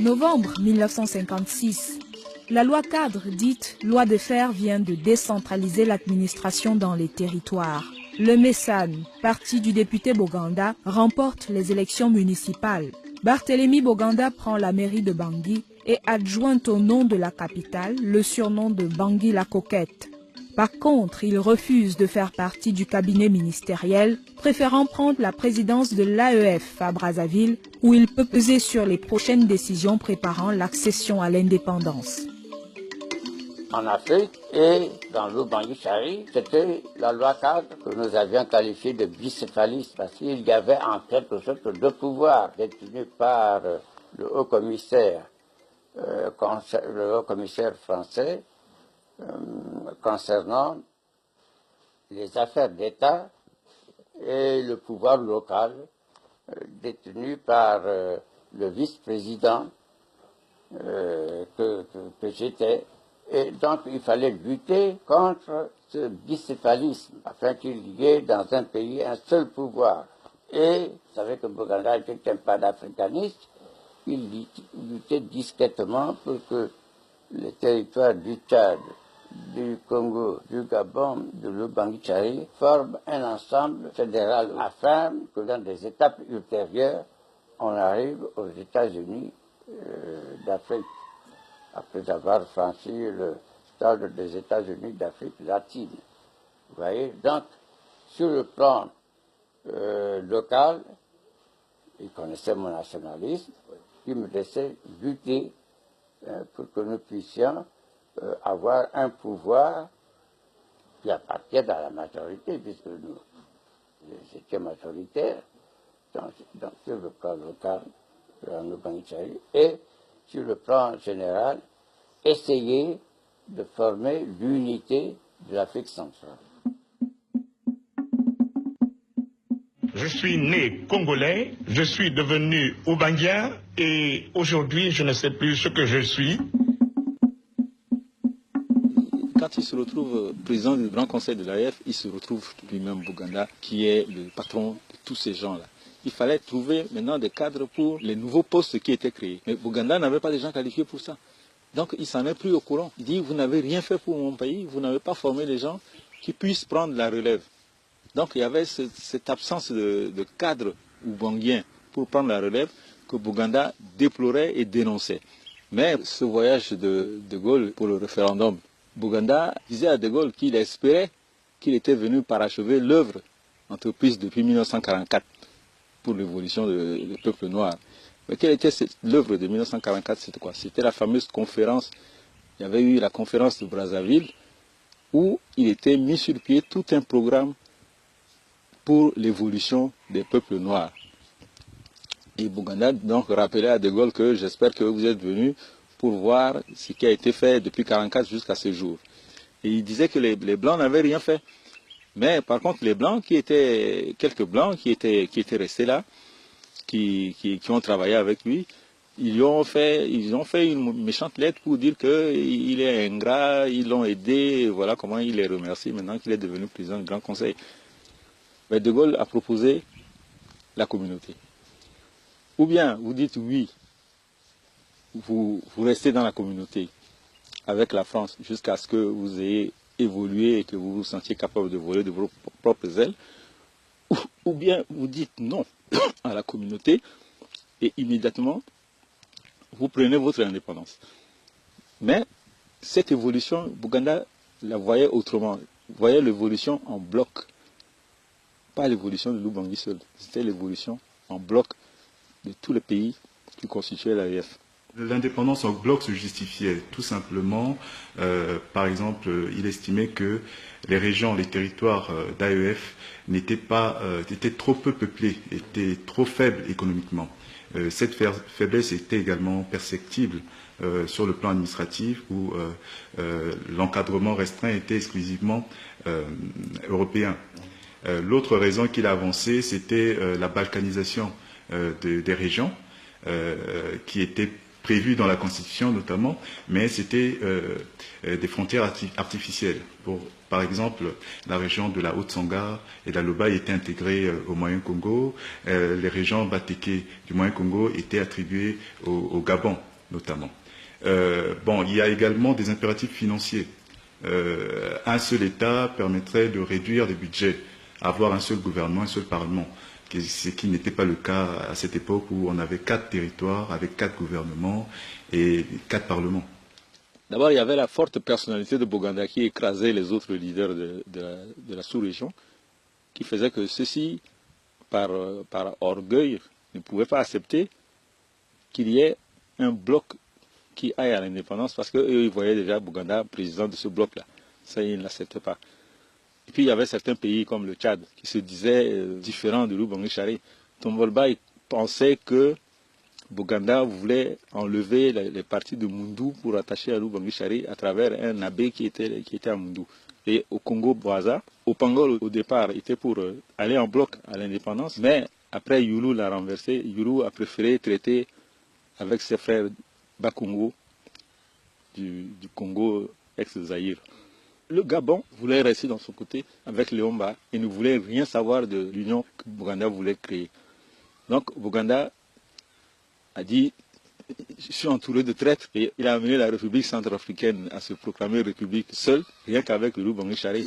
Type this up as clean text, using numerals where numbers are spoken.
Novembre 1956. La loi cadre dite loi de fer vient de décentraliser l'administration dans les territoires. Le Messane, parti du député Boganda, remporte les élections municipales. Barthélemy Boganda prend la mairie de Bangui et adjoint au nom de la capitale le surnom de Bangui la coquette. Par contre, il refuse de faire partie du cabinet ministériel, préférant prendre la présidence de l'AEF à Brazzaville, où il peut peser sur les prochaines décisions préparant l'accession à l'indépendance. En Afrique et dans le Bangui-Chari, c'était la loi cadre que nous avions qualifiée de bicéphalisme, parce qu'il y avait en quelque sorte deux pouvoirs détenus par le haut-commissaire français concernant les affaires d'État et le pouvoir local détenu par le vice-président que j'étais. Et donc il fallait lutter contre ce bicéphalisme afin qu'il y ait dans un pays un seul pouvoir. Et vous savez que Boganda était un panafricaniste, il luttait discrètement pour que les territoires du Tchad, du Congo, du Gabon, de l'Ubangui-Chari forment un ensemble fédéral afin que dans des étapes ultérieures, on arrive aux États-Unis d'Afrique, après avoir franchi le stade des États-Unis d'Afrique latine. Vous voyez, donc, sur le plan local, il connaissait mon nationalisme, il me laissait lutter pour que nous puissions avoir un pouvoir qui appartient à la majorité, puisque nous étions majoritaires, donc sur le plan local, en Ubangui-Chari, et sur le plan général, essayer de former l'unité de l'Afrique centrale. Je suis né congolais, je suis devenu Ubangien et aujourd'hui je ne sais plus ce que je suis. Quand il se retrouve président du Grand Conseil de l'AEF, il se retrouve lui-même Boganda qui est le patron de tous ces gens-là. Il fallait trouver maintenant des cadres pour les nouveaux postes qui étaient créés. Mais Boganda n'avait pas de gens qualifiés pour ça. Donc il s'en est pris au courant. Il dit, vous n'avez rien fait pour mon pays, vous n'avez pas formé les gens qui puissent prendre la relève. Donc il y avait cette absence de cadre oubanguien pour prendre la relève que Boganda déplorait et dénonçait. Mais ce voyage de Gaulle pour le référendum, Boganda disait à De Gaulle qu'il espérait qu'il était venu parachever l'œuvre entreprise depuis 1944 pour l'évolution du peuple noir. Mais quelle était l'œuvre de 1944? C'était quoi? C'était la fameuse conférence. Il y avait eu la conférence de Brazzaville où il était mis sur pied tout un programme pour l'évolution des peuples noirs. Et Boganda donc rappelait à De Gaulle que j'espère que vous êtes venu pour voir ce qui a été fait depuis 1944 jusqu'à ce jour. Et il disait que les Blancs n'avaient rien fait. Mais par contre, les Blancs, quelques Blancs qui étaient restés là, qui ont travaillé avec lui, ils ont fait une méchante lettre pour dire qu'il est ingrat, ils l'ont aidé, voilà comment il les remercie maintenant qu'il est devenu président du Grand Conseil. Mais De Gaulle a proposé la communauté. Ou bien vous dites oui, vous restez dans la communauté avec la France jusqu'à ce que vous ayez évolué et que vous vous sentiez capable de voler de vos propres ailes, ou bien vous dites non à la communauté et immédiatement vous prenez votre indépendance. Mais cette évolution, Boganda la voyait autrement, voyait l'évolution en bloc, pas l'évolution de l'Ubangui seul, c'était l'évolution en bloc de tous les pays qui constituaient l'AEF. L'indépendance en bloc se justifiait tout simplement, par exemple, il estimait que les régions, les territoires d'AEF étaient trop peu peuplés, étaient trop faibles économiquement. Cette faiblesse était également perceptible sur le plan administratif où l'encadrement restreint était exclusivement européen. L'autre raison qu'il a avancée, c'était la balkanisation des régions qui était prévu dans la Constitution notamment, mais c'était des frontières artificielles. Par exemple, la région de la Haute-Sangha et de la Lobaye étaient intégrées au Moyen-Congo, les régions Bateke du Moyen-Congo étaient attribuées au Gabon. notamment. Bon, il y a également des impératifs financiers. Un seul État permettrait de réduire les budgets, avoir un seul gouvernement, un seul parlement, ce qui n'était pas le cas à cette époque où on avait 4 territoires avec 4 gouvernements et 4 parlements. D'abord, il y avait la forte personnalité de Boganda qui écrasait les autres leaders de la sous-région, qui faisait que ceux-ci, par orgueil, ne pouvaient pas accepter qu'il y ait un bloc qui aille à l'indépendance, parce qu'eux, ils voyaient déjà Boganda président de ce bloc-là. Ça, ils ne l'acceptaient pas. Et puis, il y avait certains pays comme le Tchad, qui se disaient différents de Lubangui Chari. Tombolba, il pensait que Boganda voulait enlever les parties de Moundou pour attacher à Lubangui Chari à travers un abbé qui était à Moundou. Et au Congo-Brazza, Opangol au départ était pour aller en bloc à l'indépendance, mais après Youlou l'a renversé. Youlou a préféré traiter avec ses frères Bakongo du Congo ex-Zaïre. Le Gabon voulait rester dans son côté avec Léomba et ne voulait rien savoir de l'union que Boganda voulait créer. Donc Boganda a dit « Je suis entouré de traîtres » et il a amené la République centrafricaine à se proclamer république seule, rien qu'avec le Lubangui Chari.